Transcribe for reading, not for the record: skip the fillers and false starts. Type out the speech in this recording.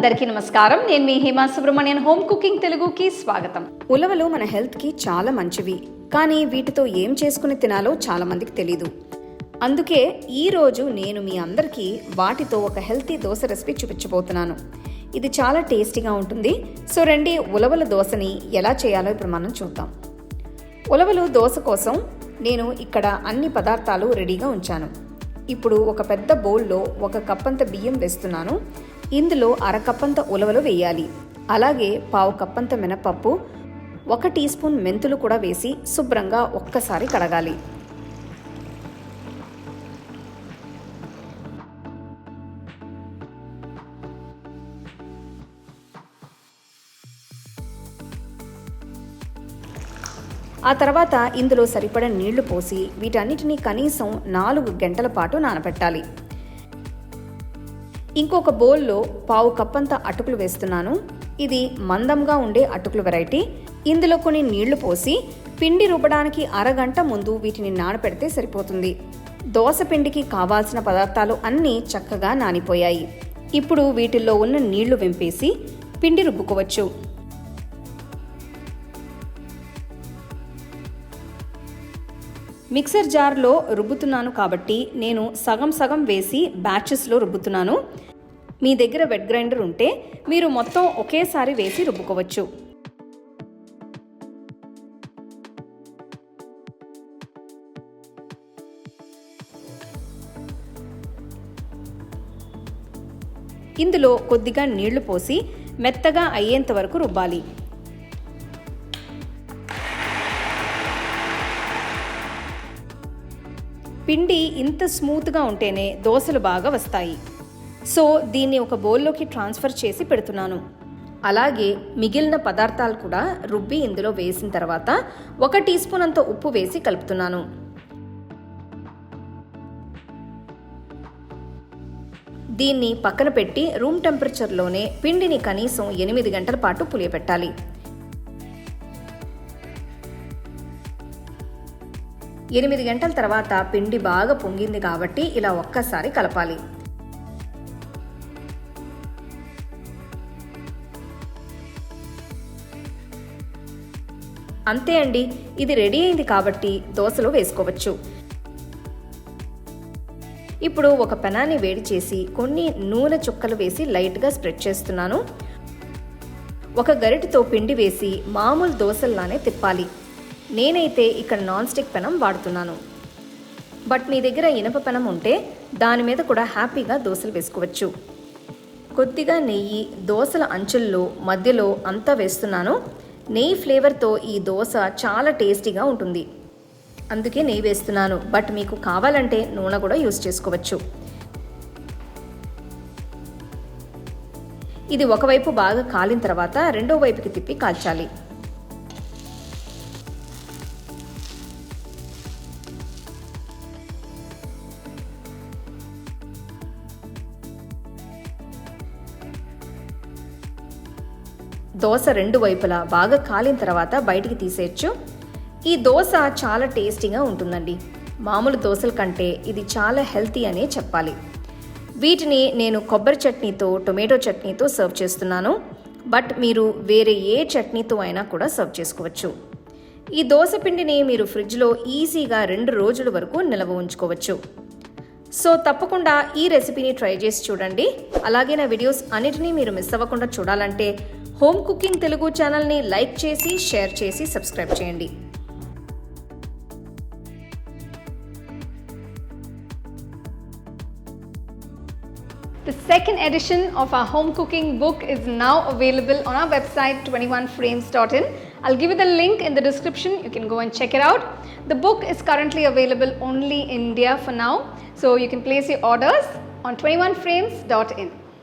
అందరికీ నమస్కారం. నేను మీ హేమా సుబ్రహ్మణ్యన్. హోమ్ కుకింగ్ తెలుగుకి స్వాగతం. ఉలవలు మన హెల్త్కి చాలా మంచివి, కానీ వీటితో ఏం చేసుకుని తినాలో చాలా మందికి తెలీదు. అందుకే ఈరోజు నేను మీ అందరికీ వాటితో ఒక హెల్తీ దోశ రెసిపీ చూపించబోతున్నాను. ఇది చాలా టేస్టీగా ఉంటుంది. సో రండి, ఉలవల దోశని ఎలా చేయాలో ఇప్పుడు మనం చూద్దాం. ఉలవలు దోశ కోసం నేను ఇక్కడ అన్ని పదార్థాలు రెడీగా ఉంచాను. ఇప్పుడు ఒక పెద్ద బౌల్లో 1 కప్పంత బియ్యం వేస్తున్నాను. ఇందులో 1/2 కప్పంత ఉలవలు వేయాలి. అలాగే 1/4 కప్పంత మినపప్పు, 1 టీ స్పూన్ మెంతులు కూడా వేసి శుభ్రంగా ఒక్కసారి కడగాలి. ఆ తర్వాత ఇందులో సరిపడా నీళ్లు పోసి వీటన్నిటినీ కనీసం 4 గంటల పాటు నానబెట్టాలి. ఇంకొక బౌల్లో 1/4 కప్పంత అటుకులు వేస్తున్నాను. ఇది మందంగా ఉండే అటుకుల వెరైటీ. ఇందులో కొన్ని నీళ్లు పోసి పిండి రుబ్బడానికి అరగంట ముందు వీటిని నానబెడితే సరిపోతుంది. దోశ పిండికి కావాల్సిన పదార్థాలు అన్నీ చక్కగా నానిపోయాయి. ఇప్పుడు వీటిల్లో ఉన్న నీళ్లు వెంపేసి పిండి రుబ్బుకోవచ్చు. మిక్సర్ జార్లో రుబ్బుతున్నాను కాబట్టి నేను సగం సగం వేసి బ్యాచెస్లో రుబ్బుతున్నాను. మీ దగ్గర వెట్ గ్రైండర్ ఉంటే మీరు మొత్తం ఒకేసారి వేసి రుబ్బుకోవచ్చు. ఇందులో కొద్దిగా నీళ్లు పోసి మెత్తగా అయ్యేంత వరకు రుబ్బాలి. పిండి ఇంత స్మూత్గా ఉంటేనే దోశలు బాగా వస్తాయి. సో దీన్ని ఒక బౌల్లోకి ట్రాన్స్ఫర్ చేసి పెడుతున్నాను. అలాగే మిగిలిన పదార్థాలు కూడా రుబ్బి ఇందులో వేసిన తర్వాత 1 టీ స్పూన్ అంత ఉప్పు వేసి కలుపుతున్నాను. దీన్ని పక్కన పెట్టి రూమ్ టెంపరేచర్లోనే పిండిని కనీసం 8 గంటల పాటు పులియబెట్టాలి. 8 గంటల తర్వాత పిండి బాగా పొంగింది కాబట్టి ఇలా ఒక్కసారి కలపాలి. అంతే అండి, ఇది రెడీ అయింది కాబట్టి దోశలో వేసుకోవచ్చు. ఇప్పుడు ఒక పెనాన్ని వేడి చేసి కొన్ని నూనె చుక్కలు వేసి లైట్గా స్ప్రెడ్ చేస్తున్నాను. ఒక గరిటెతో పిండి వేసి మామూలు దోశల్లానే తిప్పాలి. నేనైతే ఇక్కడ నాన్ స్టిక్ పెనం వాడుతున్నాను. బట్ మీ దగ్గర ఇనప పెనం ఉంటే దాని మీద కూడా హ్యాపీగా దోశలు వేసుకోవచ్చు. కొద్దిగా నెయ్యి దోశల అంచుల్లో మధ్యలో అంతా వేస్తున్నాను. నెయ్యి ఫ్లేవర్తో ఈ దోశ చాలా టేస్టీగా ఉంటుంది, అందుకే నెయ్యి వేస్తున్నాను. బట్ మీకు కావాలంటే నూనె కూడా యూస్ చేసుకోవచ్చు. ఇది ఒకవైపు బాగా కాలిన తర్వాత రెండో వైపుకి తిప్పి కాల్చాలి. దోశ 2 వైపులా బాగా కాలిన తర్వాత బయటికి తీసేయచ్చు. ఈ దోశ చాలా టేస్టీగా ఉంటుందండి. మామూలు దోశల కంటే ఇది చాలా హెల్తీ అనే చెప్పాలి. వీటిని నేను కొబ్బరి చట్నీతో, టొమాటో చట్నీతో సర్వ్ చేస్తున్నాను. బట్ మీరు వేరే ఏ చట్నీతో అయినా కూడా సర్వ్ చేసుకోవచ్చు. ఈ దోశ పిండిని మీరు ఫ్రిడ్జ్లో ఈజీగా 2 రోజుల వరకు నిల్వ ఉంచుకోవచ్చు. సో తప్పకుండా ఈ రెసిపీని ట్రై చేసి చూడండి. అలాగే నా వీడియోస్ అన్నిటినీ మీరు మిస్ అవ్వకుండా చూడాలంటే హోమ్ కుకింగ్ తెలుగు ఛానల్ని లైక్ చేసి, షేర్ చేసి, సబ్స్క్రైబ్ చేయండి. The second edition of our home cooking book is now available on our website 21frames.in. I'll give you the link in the description. You can go and check it out. The book is currently available only in India for now, so you can place your orders on 21frames.in.